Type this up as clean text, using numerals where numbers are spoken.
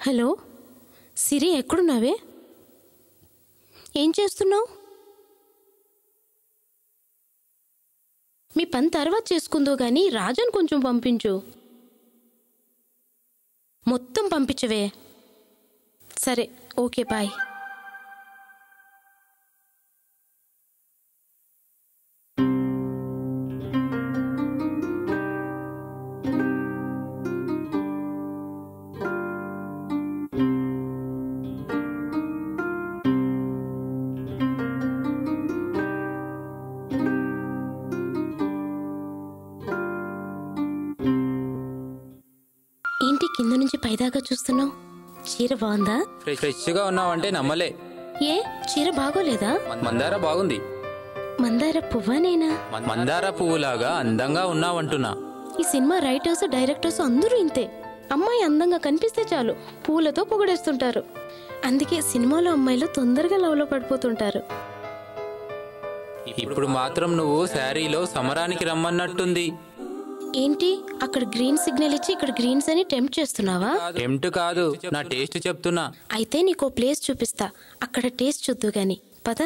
Hello సిరి, ఎక్కడున్నావే? ఏం చేస్తున్నావు? మీ పని తర్వాత చేసుకుందో గానీ రాజన్ కొంచెం పంపించు. మొత్తం పంపించవే. సరే, ఓకే, బాయ్. ఏంటి కింద నుంచి పైదాకా చూస్తున్నావు? చీర బాగుందా? ఫ్రెష్ గా ఉన్నావంటే నమ్మలే. ఏ చీర బాగోలేదా? మందార బాగుంది. మందార పువ్వానేనా? మందార పువ్వులాగా అందంగా ఉన్నావంటున్నా. ఈ సినిమా రైటర్స్, డైరెక్టర్స్ అందరూ ఇంతే. అమ్మాయి అందంగా కనిపిస్తే చాలు పూలతో పొగడేస్తుంటారు. అందుకే సినిమాలో అమ్మాయిలు తొందరగా లవ్లో పడిపోతుంటారు. ఇప్పుడు మాత్రం నువ్వు శారీలో సమరానికి రమ్మన్నట్టుంది. ఏంటి అక్కడ గ్రీన్ సిగ్నల్ ఇచ్చి ఇక్కడ గ్రీన్స్ అని టెంప్ట్ చేస్తున్నావా? టెంప్ట్ కాదు, నా టేస్ట్ చెప్తున్నా. అయితే నీకో ప్లేస్ చూపిస్తా, అక్కడ టేస్ట్ చూద్దు గాని. పద.